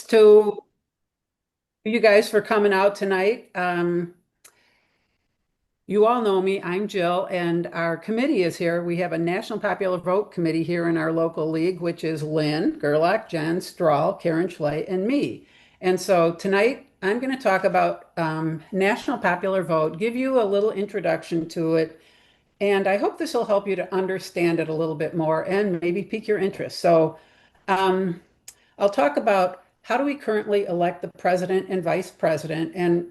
to you guys for coming out tonight. You all know me. I'm Jill, and our committee is here. We have a National Popular Vote committee here in our local league, which is Lynn, Gerlach, Jen, Strahl, Karen Schley, and me. And so tonight I'm going to talk about National Popular Vote, give you a little introduction to it, and I hope this will help you to understand it a little bit more and maybe pique your interest. Um, I'll talk about how do we currently elect the president and vice president, and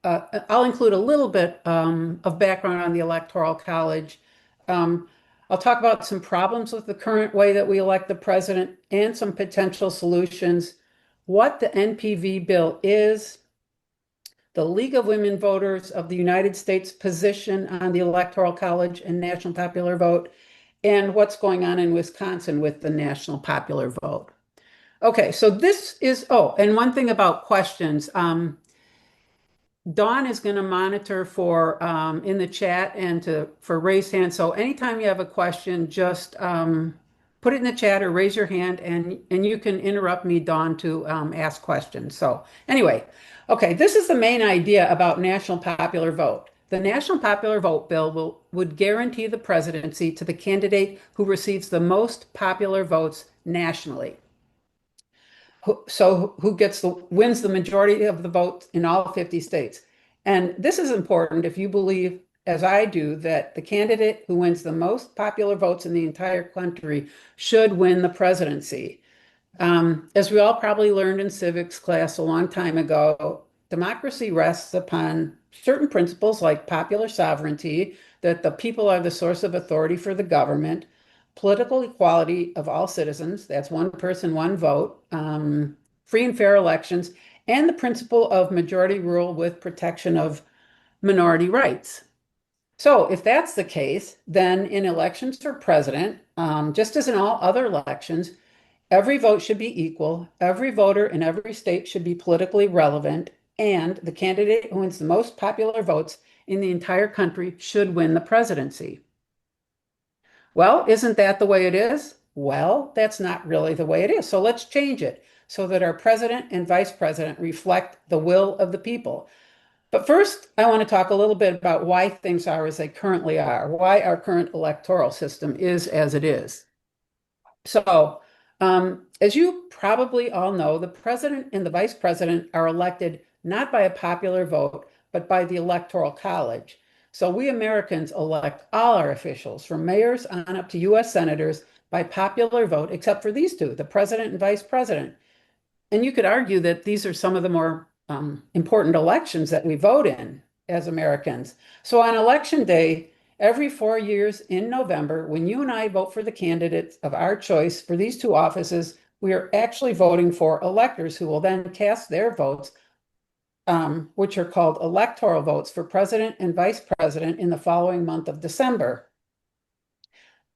I'll include a little bit of background on the Electoral College. Um, I'll talk about some problems with the current way that we elect the president and some potential solutions, what the NPV bill is, the League of Women Voters of the United States position on the Electoral College and National Popular Vote, and what's going on in Wisconsin with the National Popular Vote. Okay, so this is, oh, and one thing about questions. Dawn is going to monitor for in the chat and for raise hand. So anytime you have a question, just put it in the chat or raise your hand, and you can interrupt me, Dawn, to ask questions. So anyway, okay, this is the main idea about national popular vote. The National Popular Vote bill would guarantee the presidency to the candidate who receives the most popular votes nationally. So who wins the majority of the votes in all 50 states. And this is important if you believe, as I do, that the candidate who wins the most popular votes in the entire country should win the presidency. As we all probably learned in civics class a long time ago, democracy rests upon certain principles like popular sovereignty, that the people are the source of authority for the government, political equality of all citizens, that's one person, one vote, free and fair elections, and the principle of majority rule with protection of minority rights. So if that's the case, then in elections for president, just as in all other elections, every vote should be equal, every voter in every state should be politically relevant, and the candidate who wins the most popular votes in the entire country should win the presidency. Well, isn't that the way it is? Well, that's not really the way it is. So let's change it so that our president and vice president reflect the will of the people. But first, I want to talk a little bit about why things are as they currently are, why our current electoral system is as it is. So, as you probably all know, the president and the vice president are elected not by a popular vote, but by the Electoral College. So we Americans elect all our officials, from mayors on up to US senators, by popular vote, except for these two, the president and vice president. And you could argue that these are some of the more important elections that we vote in as Americans. So on election day, every 4 years in November, when you and I vote for the candidates of our choice for these two offices, we are actually voting for electors who will then cast their votes, which are called electoral votes, for president and vice president in the following month of December.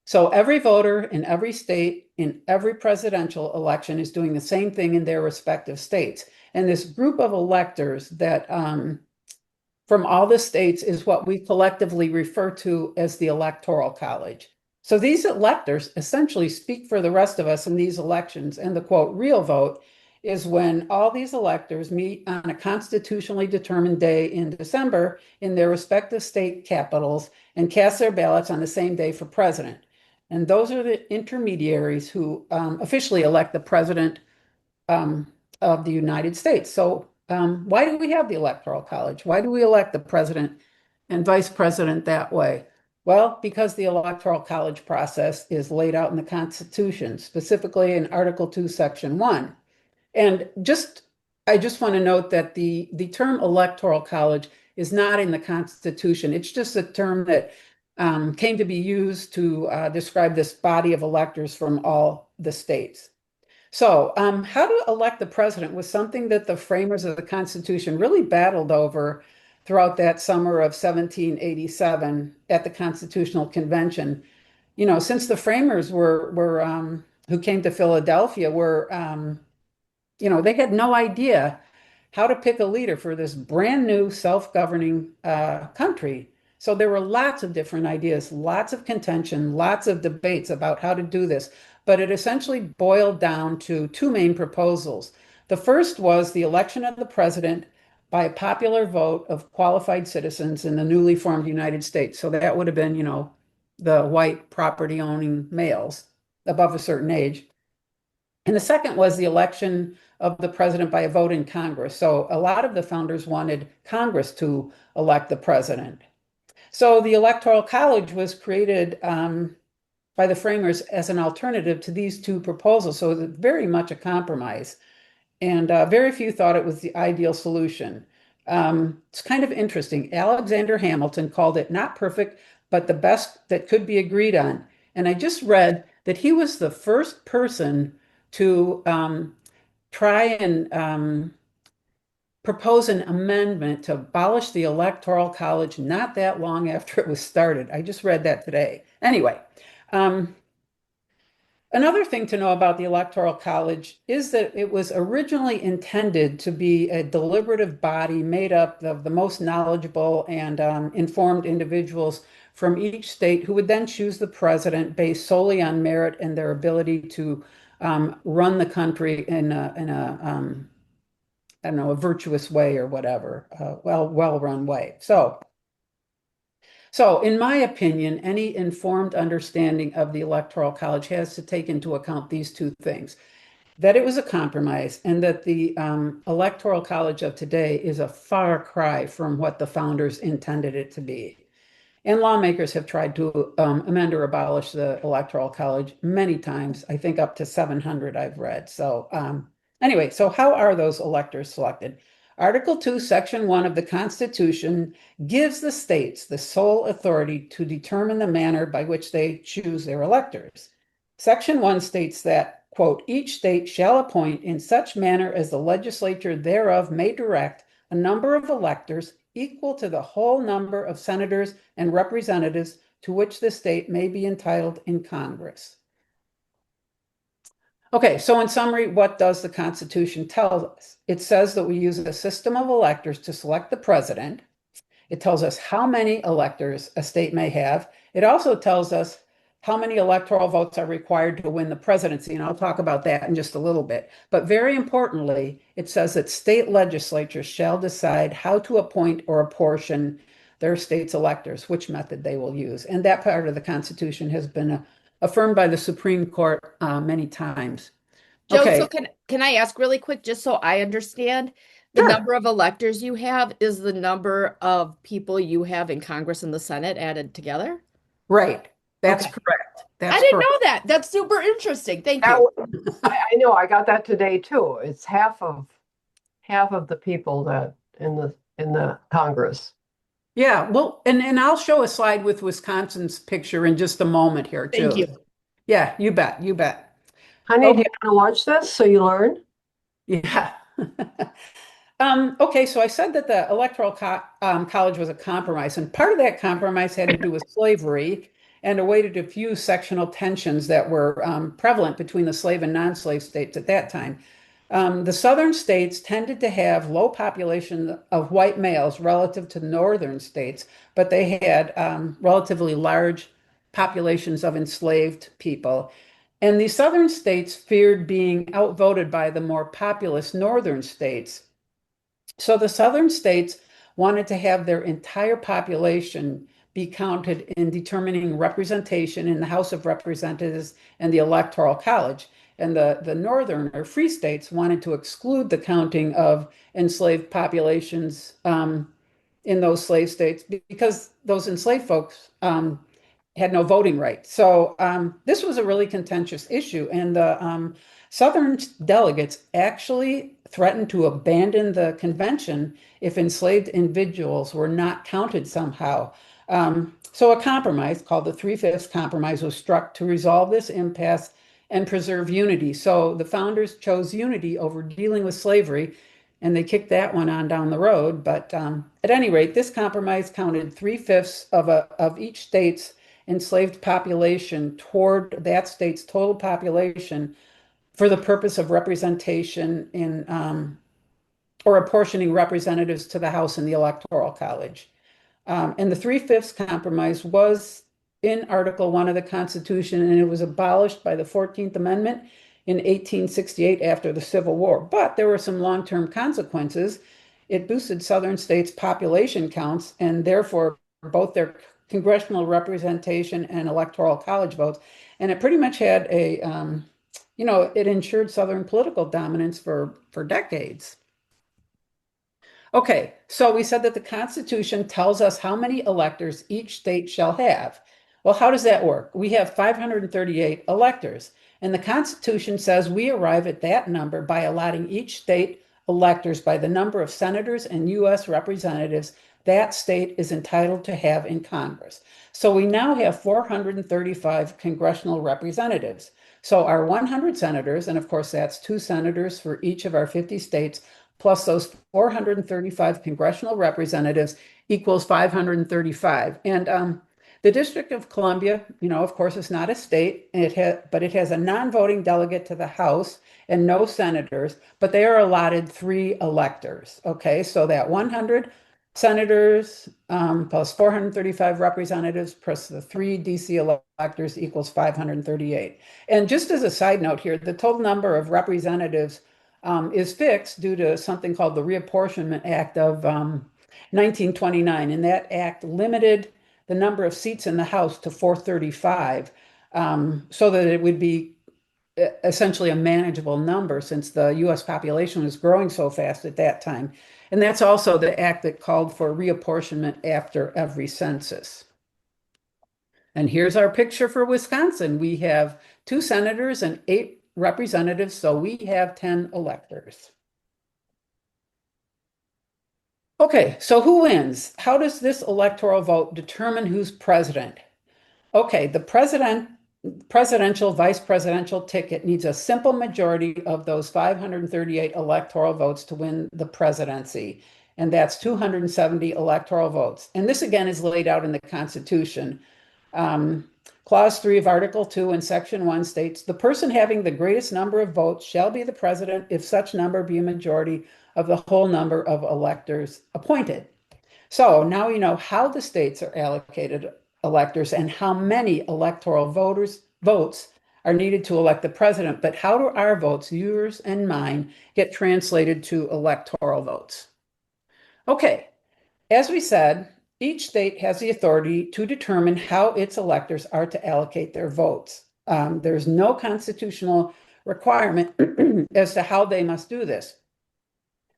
So every voter in every state in every presidential election is doing the same thing in their respective states. And this group of electors that from all the states is what we collectively refer to as the Electoral College. So these electors essentially speak for the rest of us in these elections, and the quote, real vote is when all these electors meet on a constitutionally determined day in December in their respective state capitals and cast their ballots on the same day for president. And those are the intermediaries who officially elect the president of the United States. So why do we have the Electoral College? Why do we elect the president and vice president that way? Well, because the Electoral College process is laid out in the Constitution, specifically in Article 2, Section 1. And I just want to note that the term Electoral College is not in the Constitution. It's just a term that came to be used to describe this body of electors from all the states. So how to elect the president was something that the framers of the Constitution really battled over throughout that summer of 1787 at the Constitutional Convention. You know, since the framers who came to Philadelphia they had no idea how to pick a leader for this brand new self-governing country. So there were lots of different ideas, lots of contention, lots of debates about how to do this. But it essentially boiled down to two main proposals. The first was the election of the president by a popular vote of qualified citizens in the newly formed United States. So that would have been, the white property owning males above a certain age. And the second was the election of the president by a vote in Congress. So a lot of the founders wanted Congress to elect the president. So the Electoral College was created by the framers as an alternative to these two proposals. So it was very much a compromise. And very few thought it was the ideal solution. It's kind of interesting. Alexander Hamilton called it not perfect, but the best that could be agreed on. And I just read that he was the first person to try and propose an amendment to abolish the Electoral College not that long after it was started. I just read that today. Anyway, another thing to know about the Electoral College is that it was originally intended to be a deliberative body made up of the most knowledgeable and informed individuals from each state who would then choose the president based solely on merit and their ability to run the country in a I don't know, a virtuous way or whatever, well-run way. So in my opinion, any informed understanding of the Electoral College has to take into account these two things, that it was a compromise and that the Electoral College of today is a far cry from what the founders intended it to be. And lawmakers have tried to amend or abolish the Electoral College many times, I think up to 700 I've read. So anyway, so how are those electors selected? Article 2, Section 1 of the Constitution gives the states the sole authority to determine the manner by which they choose their electors. Section 1 states that, quote, each state shall appoint in such manner as the legislature thereof may direct a number of electors equal to the whole number of senators and representatives to which the state may be entitled in Congress. Okay, so in summary, what does the Constitution tell us? It says that we use a system of electors to select the president. It tells us how many electors a state may have. It also tells us how many electoral votes are required to win the presidency, and I'll talk about that in just a little bit. But very importantly, it says that state legislatures shall decide how to appoint or apportion their state's electors, which method they will use. And that part of the Constitution has been affirmed by the Supreme Court many times. Joe, Okay, so can I ask really quick, just so I understand, the sure. number of electors you have is the number of people you have in Congress and the Senate added together? Right. That's Okay. correct. I That's didn't correct. know that. That's super interesting. Thank That, you. I know, I got that today too. It's half of the people that in the Congress. Yeah, well, and I'll show a slide with Wisconsin's picture in just a moment here Thank too. you. Yeah, you bet, you bet. Honey, do Okay, you want to watch this so you learn? yeah. Okay, so I said that the College was a compromise, and part of that compromise had to do with slavery and a way to diffuse sectional tensions that were prevalent between the slave and non-slave states at that time. The southern states tended to have low population of white males relative to northern states, but they had relatively large populations of enslaved people. And the southern states feared being outvoted by the more populous northern states. So the southern states wanted to have their entire population be counted in determining representation in the House of Representatives and the Electoral College. And the northern or free states wanted to exclude the counting of enslaved populations in those slave states because those enslaved folks had no voting rights. So this was a really contentious issue. And the Southern delegates actually threatened to abandon the convention if enslaved individuals were not counted somehow. So a compromise called the Three-Fifths Compromise was struck to resolve this impasse and preserve unity. So the founders chose unity over dealing with slavery, and they kicked that one on down the road. But at any rate, this compromise counted 3/5 of each state's enslaved population toward that state's total population for the purpose of representation in or apportioning representatives to the House and the Electoral College. And the Three-Fifths Compromise was in Article 1 of the Constitution, and it was abolished by the 14th Amendment in 1868 after the Civil War. But there were some long-term consequences. It boosted Southern states' population counts and therefore both their congressional representation and electoral college votes. And it pretty much had it ensured Southern political dominance for decades. Okay, so we said that the Constitution tells us how many electors each state shall have. Well, how does that work? We have 538 electors, and the Constitution says we arrive at that number by allotting each state electors by the number of senators and U.S. representatives that state is entitled to have in Congress. So we now have 435 congressional representatives. So our 100 senators, and of course that's 2 senators for each of our 50 states, plus those 435 congressional representatives equals 535. And the District of Columbia, of course, is not a state, but it has a non-voting delegate to the House and no senators, but they are allotted 3 electors. Okay, so that 100 senators plus 435 representatives plus the 3 DC electors equals 538. And just as a side note here, the total number of representatives is fixed due to something called the Reapportionment Act of 1929. And that act limited the number of seats in the House to 435 so that it would be essentially a manageable number since the US population was growing so fast at that time. And that's also the act that called for reapportionment after every census. And here's our picture for Wisconsin. We have 2 senators and 8 representatives, so we have 10 electors. Okay, so who wins? How does this electoral vote determine who's president? Okay, the presidential, vice presidential ticket needs a simple majority of those 538 electoral votes to win the presidency, and that's 270 electoral votes. And this again is laid out in the Constitution. Clause 3 of Article 2 and Section 1 states, the person having the greatest number of votes shall be the president if such number be a majority of the whole number of electors appointed. So now you know how the states are allocated electors and how many electoral votes are needed to elect the president, but how do our votes, yours and mine, get translated to electoral votes? Okay, as we said, each state has the authority to determine how its electors are to allocate their votes. There's no constitutional requirement as to how they must do this.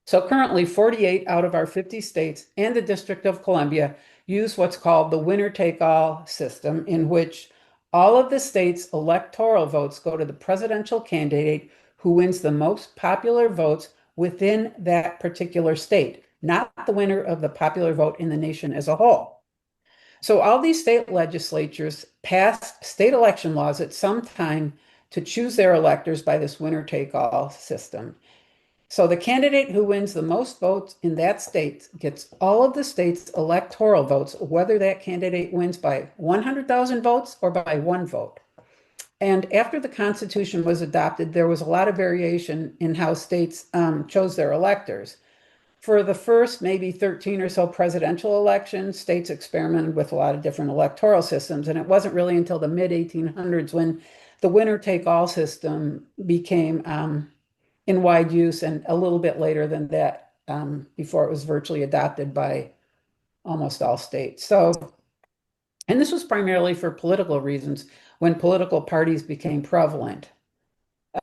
So currently 48 out of our 50 states and the District of Columbia use what's called the winner-take-all system, in which all of the state's electoral votes go to the presidential candidate who wins the most popular votes within that particular state, not the winner of the popular vote in the nation as a whole. So all these state legislatures passed state election laws at some time to choose their electors by this winner-take-all system. So the candidate who wins the most votes in that state gets all of the state's electoral votes, whether that candidate wins by 100,000 votes or by 1 vote. And after the Constitution was adopted, there was a lot of variation in how states chose their electors. For the first maybe 13 or so presidential elections, states experimented with a lot of different electoral systems. And it wasn't really until the mid-1800s when the winner-take-all system became in wide use, and a little bit later than that, before it was virtually adopted by almost all states. So, and this was primarily for political reasons when political parties became prevalent.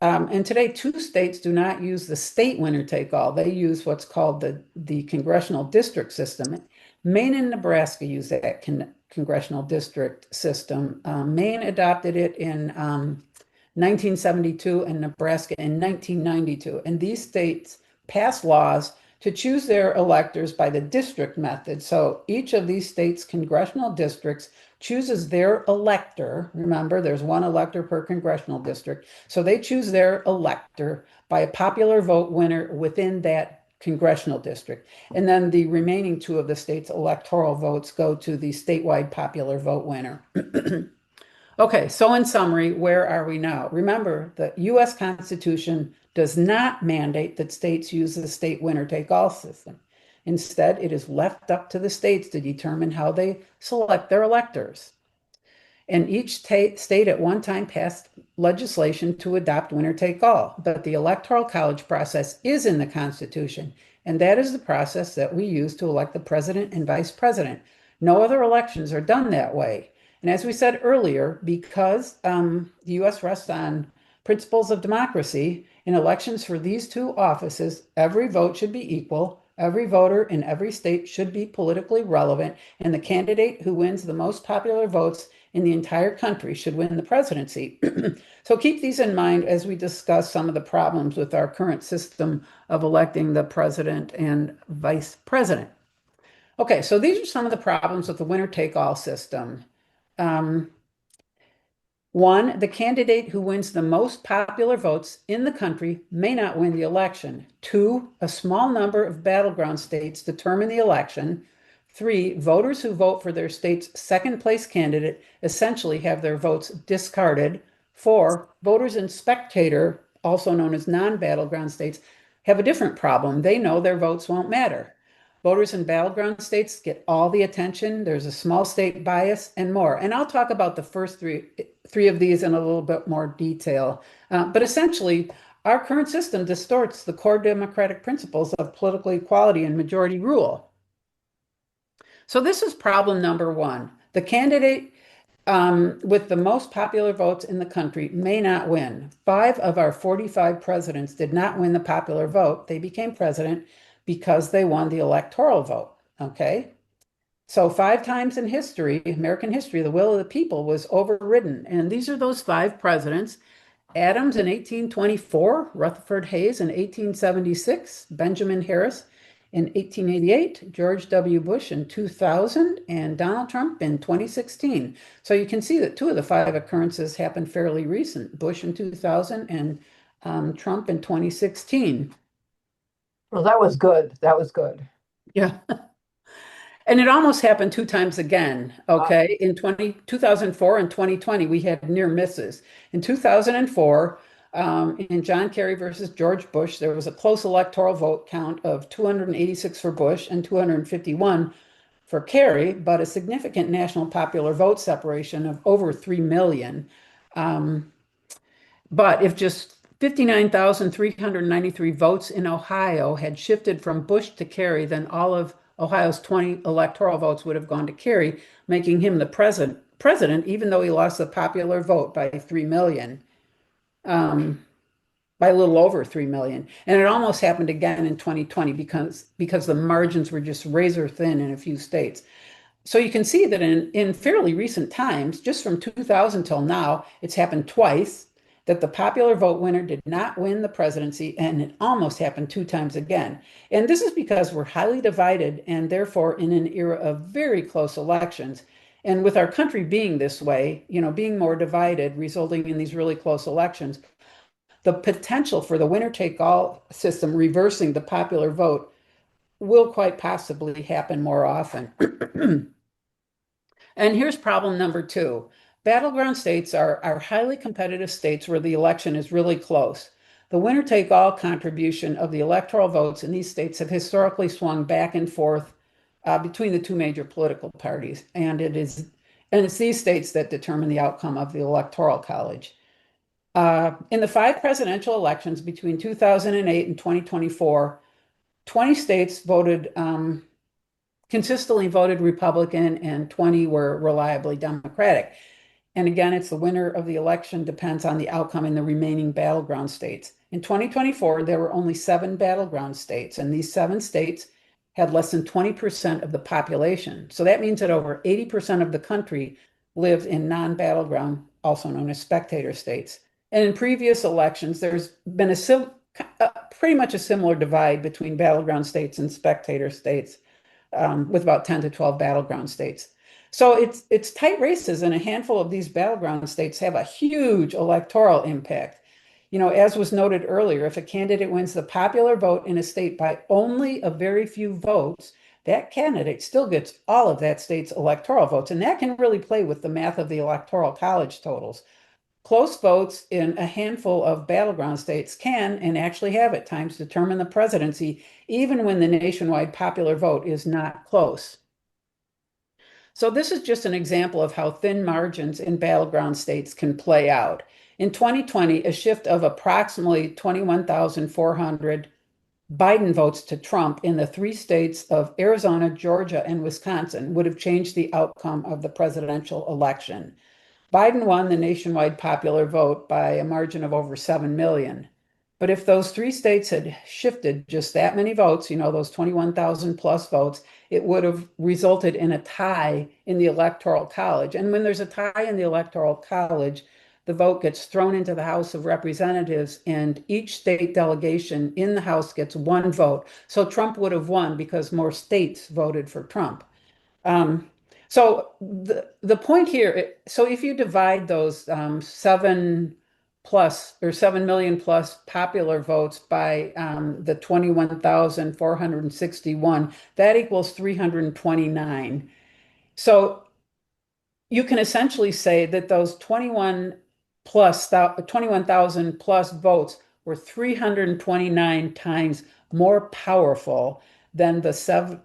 And today, 2 states do not use the state winner-take-all. They use what's called the congressional district system. Maine and Nebraska use that congressional district system. Maine adopted it in 1972 and Nebraska in 1992. And these states passed laws to choose their electors by the district method. So each of these states' congressional districts chooses their elector. Remember, there's 1 elector per congressional district. So they choose their elector by a popular vote winner within that congressional district. And then the remaining 2 of the state's electoral votes go to the statewide popular vote winner. Okay, so in summary, where are we now? Remember, the US Constitution does not mandate that states use the state winner-take-all system. Instead, it is left up to the states to determine how they select their electors. And each state at one time passed legislation to adopt winner take all. But the Electoral College process is in the Constitution, and that is the process that we use to elect the president and vice president. No other elections are done that way. And as we said earlier, because the US rests on principles of democracy, in elections for these two offices, every vote should be equal, every voter in every state should be politically relevant, and the candidate who wins the most popular votes in the entire country should win the presidency. So keep these in mind as we discuss some of the problems with our current system of electing the president and vice president. Okay, so these are some of the problems with the winner-take-all system. One, the candidate who wins the most popular votes in the country may not win the election. Two, a small number of battleground states determine the election. Three, voters who vote for their state's second place candidate essentially have their votes discarded. Four, voters in spectator, also known as non-battleground states, have a different problem. They know their votes won't matter. Voters in battleground states get all the attention. There's a small state bias and more. And I'll talk about the first three of these in a little bit more detail. But essentially, our current system distorts the core democratic principles of political equality and majority rule. So this is problem number one. The candidate with the most popular votes in the country may not win. 5 of our 45 presidents did not win the popular vote. They became president because they won the electoral vote, okay? So 5 times in history, American history, the will of the people was overridden. And these are those 5 presidents: Adams in 1824, Rutherford Hayes in 1876, Benjamin Harris in 1888, George W. Bush in 2000, and Donald Trump in 2016. So you can see that 2 of the 5 occurrences happened fairly recent: Bush in 2000 and Trump in 2016. Well, that was good. That was good. Yeah. And it almost happened 2 times again, okay? In 2004 and 2020, we had near misses. In 2004, in John Kerry versus George Bush, there was a close electoral vote count of 286 for Bush and 251 for Kerry, but a significant national popular vote separation of over 3 million. But if just 59,393 votes in Ohio had shifted from Bush to Kerry, then all of Ohio's 20 electoral votes would have gone to Kerry, making him the president, even though he lost the popular vote by 3 million, by a little over 3 million. And it almost happened again in 2020 because the margins were just razor thin in a few states. So you can see that in fairly recent times, just from 2000 till now, it's happened twice that the popular vote winner did not win the presidency, and it almost happened 2 times again. And this is because we're highly divided and therefore in an era of very close elections. And with our country being this way, being more divided, resulting in these really close elections, the potential for the winner-take-all system reversing the popular vote will quite possibly happen more often. And here's problem number 2. Battleground states are highly competitive states where the election is really close. The winner-take-all contribution of the electoral votes in these states have historically swung back and forth between the 2 major political parties, and it's these states that determine the outcome of the Electoral College. In the 5 presidential elections between 2008 and 2024, 20 states consistently voted Republican, and 20 were reliably Democratic. And again, it's the winner of the election depends on the outcome in the remaining battleground states. In 2024, there were only 7 battleground states, and these 7 states had less than 20% of the population. So that means that over 80% of the country lived in non-battleground, also known as spectator states. And in previous elections, there's been pretty much a similar divide between battleground states and spectator states, with about 10 to 12 battleground states. So it's tight races, and a handful of these battleground states have a huge electoral impact. As was noted earlier, if a candidate wins the popular vote in a state by only a very few votes, that candidate still gets all of that state's electoral votes. And that can really play with the math of the Electoral College totals. Close votes in a handful of battleground states can, and actually have at times, determine the presidency, even when the nationwide popular vote is not close. So this is just an example of how thin margins in battleground states can play out. In 2020, a shift of approximately 21,400 Biden votes to Trump in the three states of Arizona, Georgia, and Wisconsin would have changed the outcome of the presidential election. Biden won the nationwide popular vote by a margin of over 7 million. But if those three states had shifted just that many votes, those 21,000 plus votes, it would have resulted in a tie in the Electoral College. And when there's a tie in the Electoral College, the vote gets thrown into the House of Representatives, and each state delegation in the House gets one vote. So Trump would have won because more states voted for Trump. So the point here, so if you divide those 7 million plus popular votes by the 21,461, that equals 329. So you can essentially say that those 21,000 plus votes were 329 times more powerful than the 7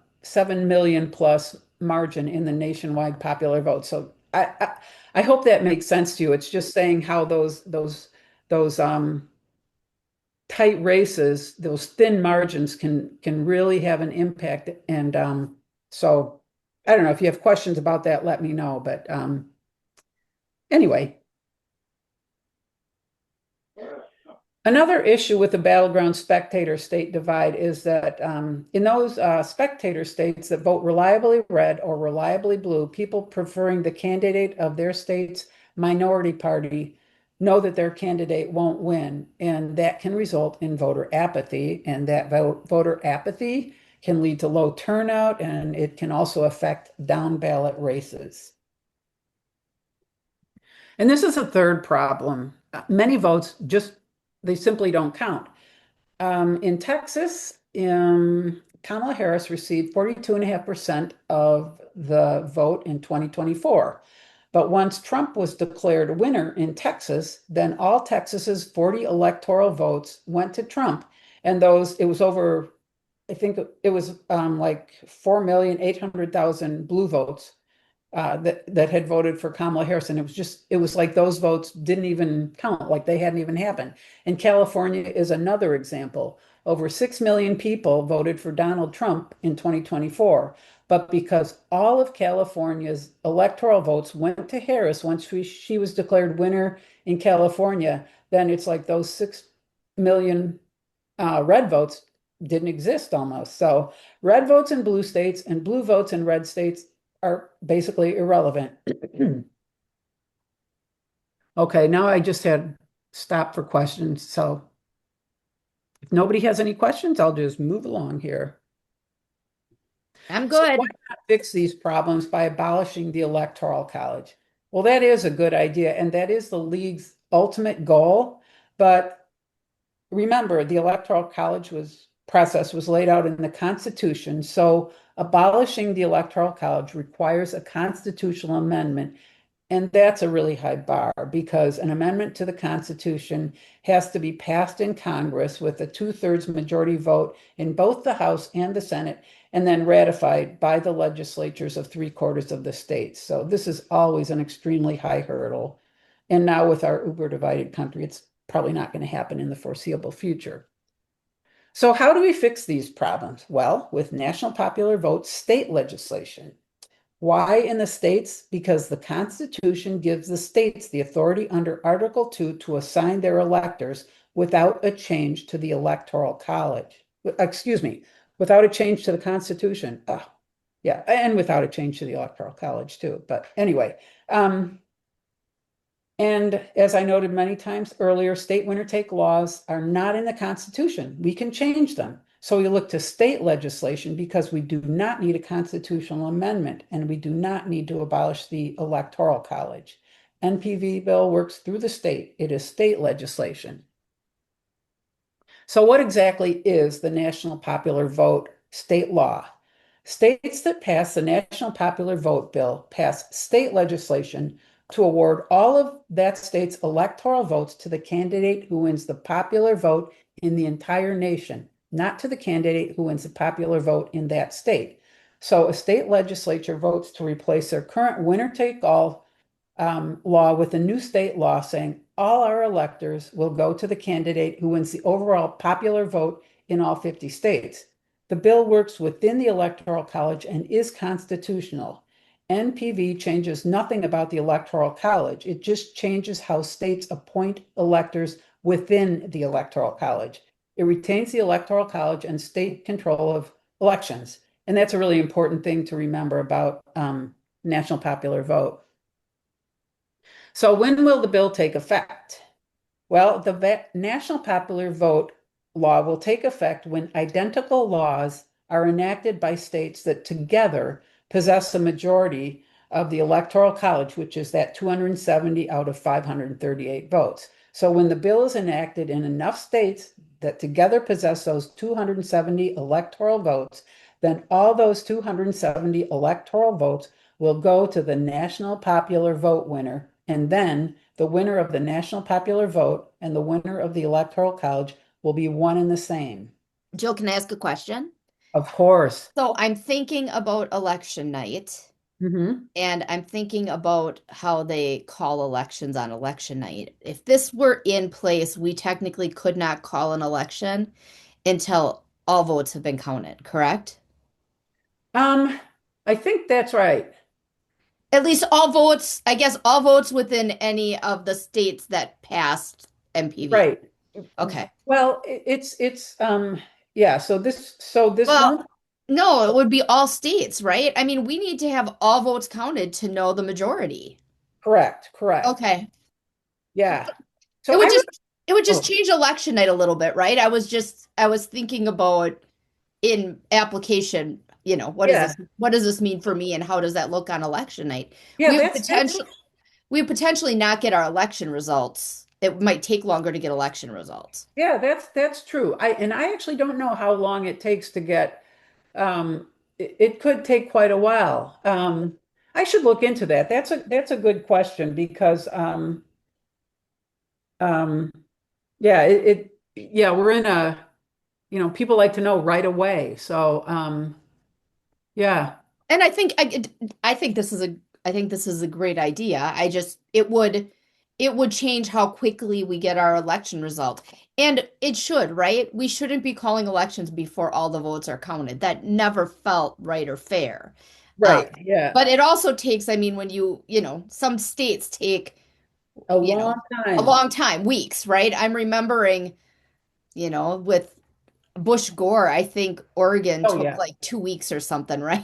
million plus margin in the nationwide popular vote. So I hope that makes sense to you. It's just saying how those tight races, those thin margins can really have an impact. And so I don't know if you have questions about that, let me know. But anyway. Another issue with the battleground spectator state divide is that in those spectator states that vote reliably red or reliably blue, people preferring the candidate of their state's minority party know that their candidate won't win, and that can result in voter apathy, and that voter apathy can lead to low turnout, and it can also affect down ballot races. And this is a third problem. Many votes they simply don't count. In Texas, Kamala Harris received 42.5% of the vote in 2024. But once Trump was declared winner in Texas, then all Texas's 40 electoral votes went to Trump. And it was over, I think it was like 4,800,000 blue votes that had voted for Kamala Harris. And it was like those votes didn't even count, like they hadn't even happened. And California is another example. Over 6 million people voted for Donald Trump in 2024. But because all of California's electoral votes went to Harris once she was declared winner in California, then it's like those 6 million red votes didn't exist almost. So red votes in blue states and blue votes in red states are basically irrelevant. Okay, now I just had stop for questions. So if nobody has any questions, I'll just move along here. I'm So good. why not fix these problems by abolishing the Electoral College? Well, that is a good idea, and that is the league's ultimate goal. But remember, the Electoral College process was laid out in the Constitution. So abolishing the Electoral College requires a constitutional amendment. And that's a really high bar because an amendment to the Constitution has to be passed in Congress with a 2/3 majority vote in both the House and the Senate, and then ratified by the legislatures of 3/4 of the states. So this is always an extremely high hurdle. And now with our uber divided country, it's probably not going to happen in the foreseeable future. So how do we fix these problems? Well, with national popular vote state legislation. Why in the states? Because the Constitution gives the states the authority under Article 2 to assign their electors without a change to the Electoral College. Excuse me, without a change to the Constitution. Yeah, and without a change to the Electoral College too. But anyway, and as I noted many times earlier, state winner-take laws are not in the Constitution. We can change them. So we look to state legislation because we do not need a constitutional amendment and we do not need to abolish the Electoral College. NPV bill works through the state. It is state legislation. So what exactly is the National Popular Vote state law? States that pass the National Popular Vote bill pass state legislation to award all of that state's electoral votes to the candidate who wins the popular vote in the entire nation, not to the candidate who wins the popular vote in that state. So a state legislature votes to replace their current winner-take-all law with a new state law saying all our electors will go to the candidate who wins the overall popular vote in all 50 states. The bill works within the Electoral College and is constitutional. NPV changes nothing about the Electoral College. It just changes how states appoint electors within the Electoral College. It retains the Electoral College and state control of elections. And that's a really important thing to remember about national popular vote. So when will the bill take effect? Well, the national popular vote law will take effect when identical laws are enacted by states that together possess a majority of the Electoral College, which is that 270 out of 538 votes. So when the bill is enacted in enough states that together possess those 270 electoral votes, then all those 270 electoral votes will go to the national popular vote winner, and then the winner of the national popular vote and the winner of the Electoral College will be one and the same. Jill, can I ask a question? Of course. So I'm thinking about election night, Mm-hmm. and I'm thinking about how they call elections on election night. If this were in place, we technically could not call an election until all votes have been counted, correct? I think that's right. At least all votes, I guess all votes within any of the states that passed MPV. Right. Okay. Well, it's yeah, so this Well, won't. no, it would be all states, right? I mean, we need to have all votes counted to know the majority. Correct. Okay. Yeah. It So would I would. just it would just Oh, change election night a little bit, right? I was thinking about in application, yeah. what does this mean for me and how does that look on election night? Yeah, We would that's potentially not get our election results. It might take longer to get election results. yeah, that's true. I actually don't know how long it takes to get it could take quite a while. I should look into that. That's a good question because um yeah, yeah, we're in a, people like to know right away. So yeah. And I think this is a great idea. It would change how quickly we get our election result. And it should, right? We shouldn't be calling elections before all the votes are counted. That never felt right or fair. Um, Right. Yeah. but it also takes, I mean, some states take, A you long know, a time. long time, weeks, right? I'm remembering, with Bush Gore, I think Oregon Oh took yeah. like 2 weeks or something, right?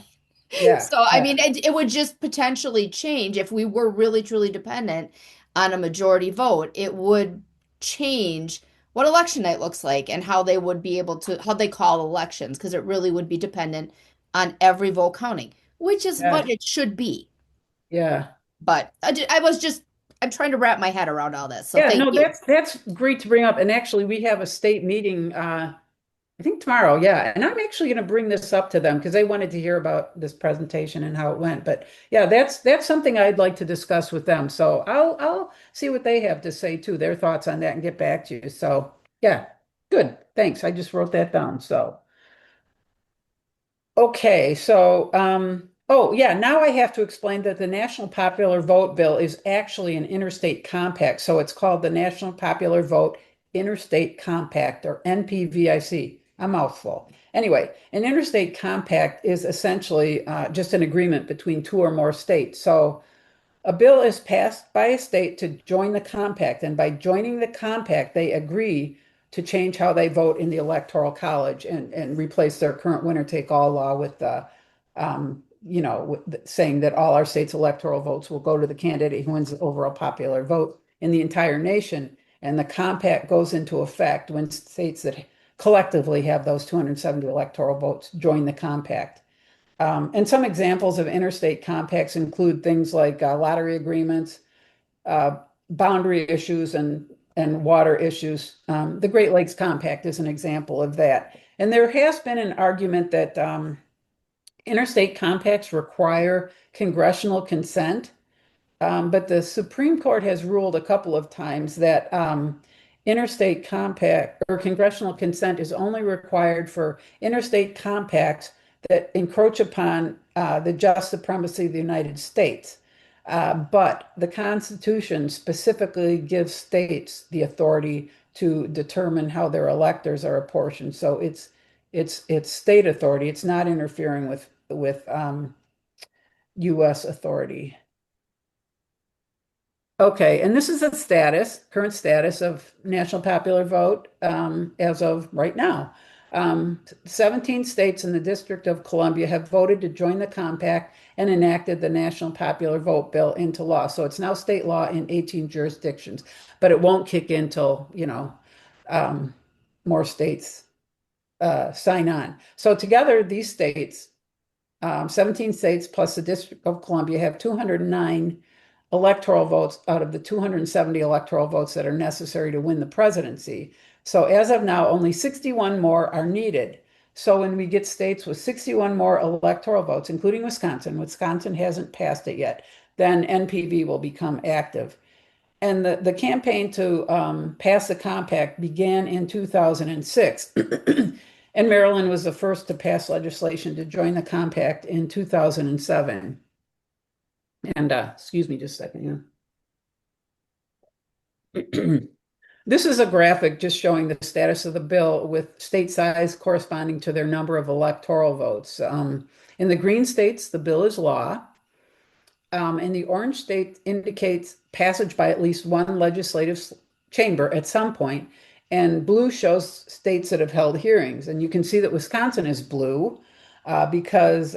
Yeah. So, I Yeah. mean, it would just potentially change if we were really truly dependent on a majority vote. It would change what election night looks like and how they would be able to, how they call elections, because it really would be dependent on every vote counting, which is Yeah. what it should be. Yeah. But I'm trying to wrap my head around all this. So Yeah, thank no, you. that's great to bring up. And actually, we have a state meeting, I think tomorrow. Yeah, and I'm actually going to bring this up to them because they wanted to hear about this presentation and how it went. But yeah, that's something I'd like to discuss with them. So I'll see what they have to say too, their thoughts on that, and get back to you. So yeah, good. Thanks. I just wrote that down. So. Okay, so oh yeah, now I have to explain that the National Popular Vote Bill is actually an interstate compact. So it's called the National Popular Vote Interstate Compact, or NPVIC. A mouthful. Anyway, an interstate compact is essentially just an agreement between two or more states. So a bill is passed by a state to join the compact, and by joining the compact, they agree to change how they vote in the Electoral College and replace their current winner-take-all law with saying that all our state's electoral votes will go to the candidate who wins the overall popular vote in the entire nation. And the compact goes into effect when states that collectively have those 270 electoral votes join the compact. And some examples of interstate compacts include things like lottery agreements, uh, boundary issues, and water issues. The Great Lakes Compact is an example of that. And there has been an argument that interstate compacts require congressional consent, but the Supreme Court has ruled a couple of times that interstate compact or congressional consent is only required for interstate compacts that encroach upon the just supremacy of the United States. But the Constitution specifically gives states the authority to determine how their electors are apportioned. So it's state authority. It's not interfering with U.S. authority. Okay, and this is the current status of national popular vote as of right now. 17 states and the District of Columbia have voted to join the compact and enacted the National Popular Vote Bill into law. So it's now state law in 18 jurisdictions, but it won't kick in till, more states sign on. So together, these states, 17 states plus the District of Columbia, have 209 electoral votes out of the 270 electoral votes that are necessary to win the presidency. So as of now, only 61 more are needed. So when we get states with 61 more electoral votes, including Wisconsin hasn't passed it yet, then NPV will become active. And the campaign to pass the compact began in 2006. And Maryland was the first to pass legislation to join the compact in 2007. And excuse me just a second. Yeah. This is a graphic just showing the status of the bill with state size corresponding to their number of electoral votes. In the green states, the bill is law. And the orange state indicates passage by at least one legislative chamber at some point. And blue shows states that have held hearings. And you can see that Wisconsin is blue because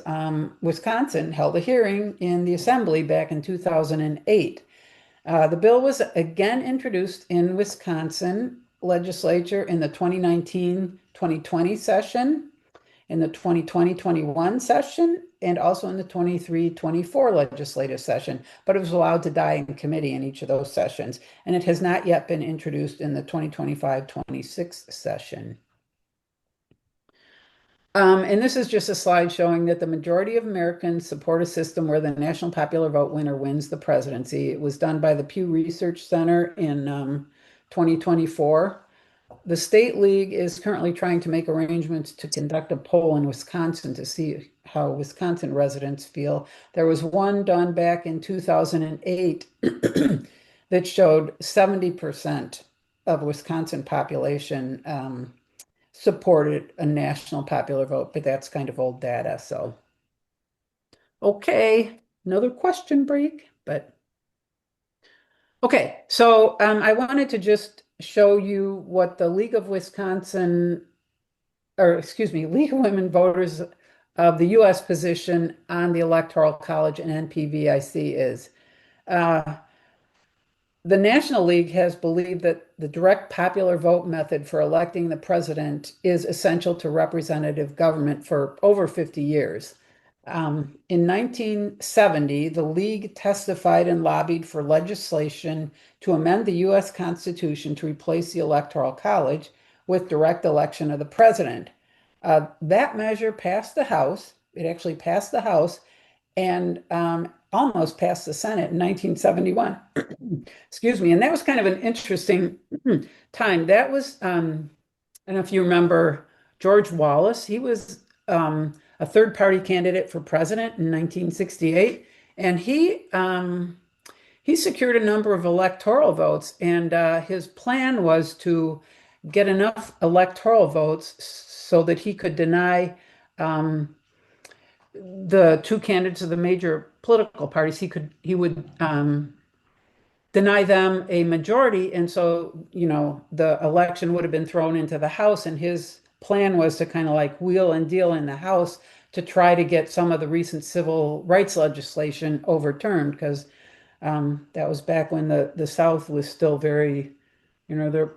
Wisconsin held a hearing in the assembly back in 2008. The bill was again introduced in Wisconsin legislature in the 2019-2020 session, in the 2020-21 session, and also in the 23-24 legislative session, but it was allowed to die in committee in each of those sessions, and it has not yet been introduced in the 2025-26 session. And this is just a slide showing that the majority of Americans support a system where the national popular vote winner wins the presidency. It was done by the Pew Research Center in 2024. The State League is currently trying to make arrangements to conduct a poll in Wisconsin to see how Wisconsin residents feel. There was one done back in 2008 that showed 70% of Wisconsin population supported a national popular vote, but that's kind of old data. So, okay, another question break, but okay. So I wanted to just show you what the League of Wisconsin, or excuse me, League of Women Voters of the U.S. position on the Electoral College and NPVIC is. The National League has believed that the direct popular vote method for electing the president is essential to representative government for over 50 years. In 1970, the League testified and lobbied for legislation to amend the U.S. Constitution to replace the Electoral College with direct election of the president. That measure passed the House. It actually passed the House and almost passed the Senate in 1971. Excuse me. And that was kind of an interesting time. That was, I don't know if you remember George Wallace. He was a third party candidate for president in 1968. And he secured a number of electoral votes. And his plan was to get enough electoral votes so that he could deny the two candidates of the major political parties. He would deny them a majority, and so the election would have been thrown into the House, and his plan was to kind of like wheel and deal in the House to try to get some of the recent civil rights legislation overturned, because that was back when the South was still very, there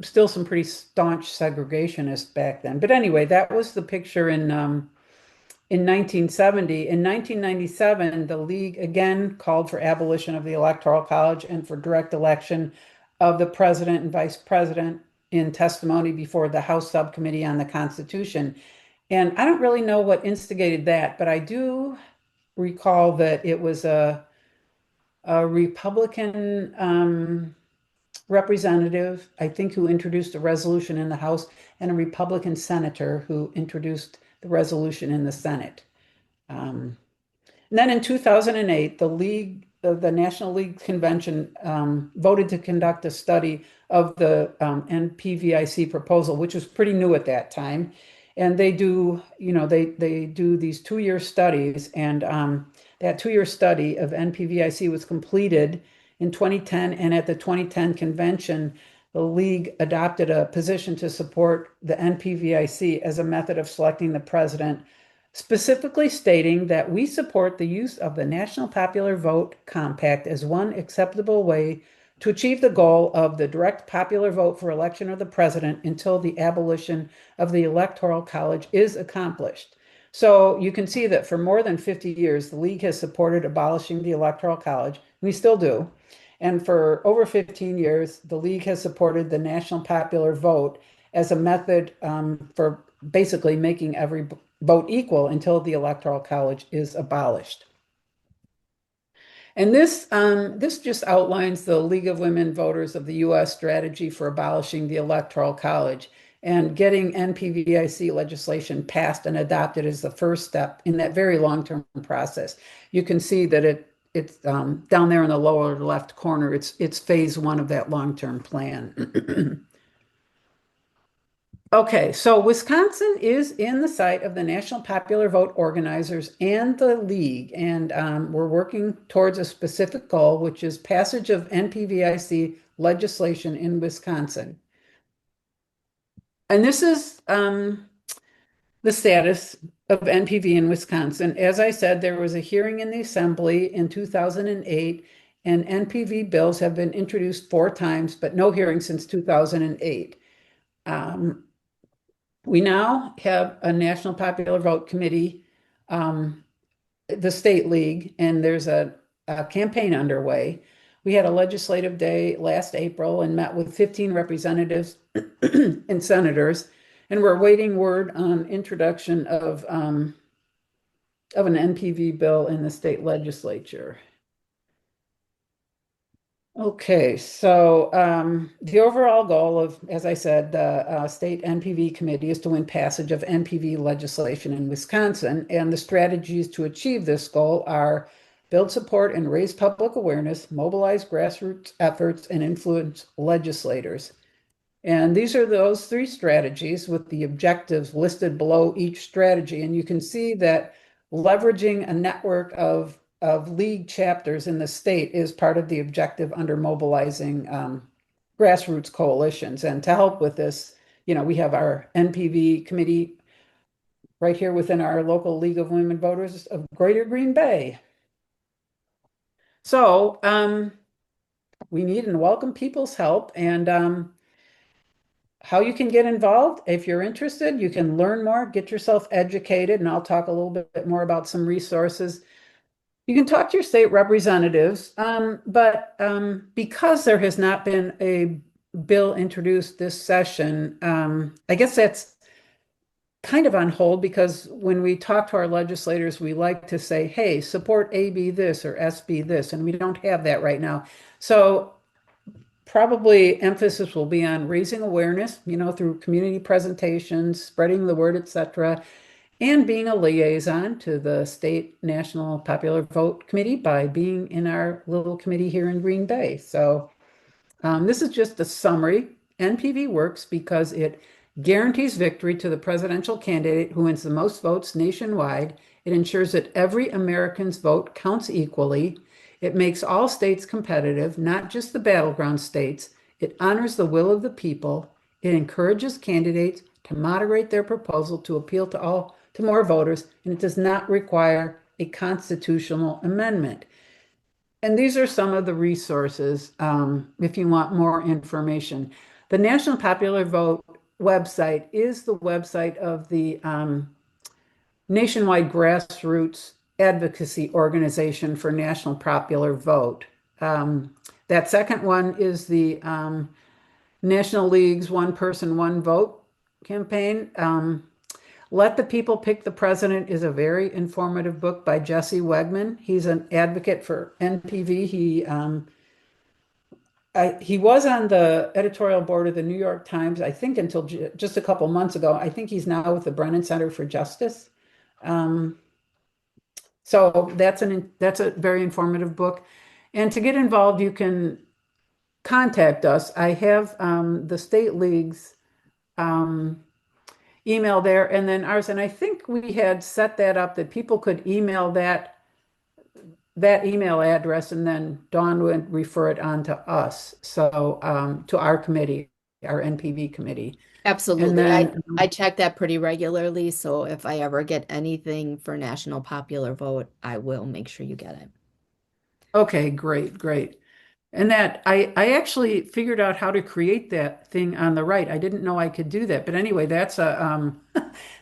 still some pretty staunch segregationists back then. But anyway, that was the picture in 1970. In 1997, the League again called for abolition of the Electoral College and for direct election of the president and vice president in testimony before the House Subcommittee on the Constitution. And I don't really know what instigated that, but I do recall that it was a Republican representative, I think, who introduced a resolution in the House, and a Republican senator who introduced the resolution in the Senate. And then in 2008, the National League Convention voted to conduct a study of the NPVIC proposal, which was pretty new at that time. And they do, they do these 2-year studies, and that 2-year study of NPVIC was completed in 2010. And at the 2010 convention, the league adopted a position to support the NPVIC as a method of selecting the president, specifically stating that we support the use of the National Popular Vote Compact as one acceptable way to achieve the goal of the direct popular vote for election of the president until the abolition of the Electoral College is accomplished. So you can see that for more than 50 years, the league has supported abolishing the Electoral College. We still do. And for over 15 years, the league has supported the National Popular Vote as a method for basically making every vote equal until the Electoral College is abolished. And this just outlines the League of Women Voters of the U.S. strategy for abolishing the Electoral College, and getting NPVIC legislation passed and adopted is the first step in that very long-term process. You can see that it's down there in the lower left corner. It's phase 1 of that long-term plan. Okay, so Wisconsin is in the sight of the National Popular Vote organizers and the league, and we're working towards a specific goal, which is passage of NPVIC legislation in Wisconsin. And this is the status of NPV in Wisconsin. As I said, there was a hearing in the Assembly in 2008, and NPV bills have been introduced 4 times, but no hearing since 2008. We now have a National Popular Vote Committee, the State League, and there's a campaign underway. We had a legislative day last April and met with 15 representatives and senators, and we're awaiting word on introduction of an NPV bill in the state legislature. Okay, so the overall goal of, as I said, the state NPV committee is to win passage of NPV legislation in Wisconsin, and the strategies to achieve this goal are build support and raise public awareness, mobilize grassroots efforts, and influence legislators. And these are those 3 strategies with the objectives listed below each strategy. And you can see that leveraging a network of league chapters in the state is part of the objective under mobilizing grassroots coalitions. And to help with this, we have our NPV committee right here within our local League of Women Voters of Greater Green Bay. So we need and welcome people's help. And how you can get involved, if you're interested, you can learn more, get yourself educated, and I'll talk a little bit more about some resources. You can talk to your state representatives, but because there has not been a bill introduced this session, I guess that's kind of on hold, because when we talk to our legislators, we like to say, hey, support AB this or SB this, and we don't have that right now. So probably emphasis will be on raising awareness, through community presentations, spreading the word, etc., and being a liaison to the State National Popular Vote Committee by being in our little committee here in Green Bay. So this is just a summary. NPV works because it guarantees victory to the presidential candidate who wins the most votes nationwide. It ensures that every American's vote counts equally. It makes all states competitive, not just the battleground states. It honors the will of the people. It encourages candidates to moderate their proposal to appeal to more voters, and it does not require a constitutional amendment. And these are some of the resources if you want more information. The National Popular Vote website is the website of the nationwide grassroots advocacy organization for National Popular Vote. That second one is the National League's One Person, One Vote campaign. Let the People Pick the President is a very informative book by Jesse Wegman. He's an advocate for NPV. He he was on the editorial board of the New York Times, I think until just a couple months ago. I think he's now with the Brennan Center for Justice. Um, so that's a very informative book. And to get involved, you can contact us. I have the state leagues email there, and then ours. And I think we had set that up that people could email that email address, and then Dawn would refer it on to us. So to our committee, our NPV committee. And Absolutely. then I check that pretty regularly, so if I ever get anything for national popular vote, I will make sure you get it. okay, great, great. And that I actually figured out how to create that thing on the right. I didn't know I could do that. But anyway, that's a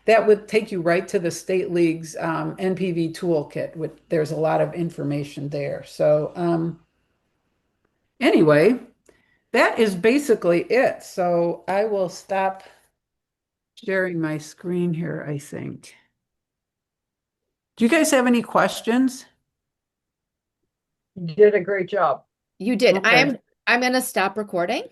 that would take you right to the State League's NPV toolkit. There's a lot of information there. So anyway, that is basically it. So I will stop sharing my screen here, I think. Do you guys have any questions? You did a great job. You did. Okay. I'm gonna stop recording.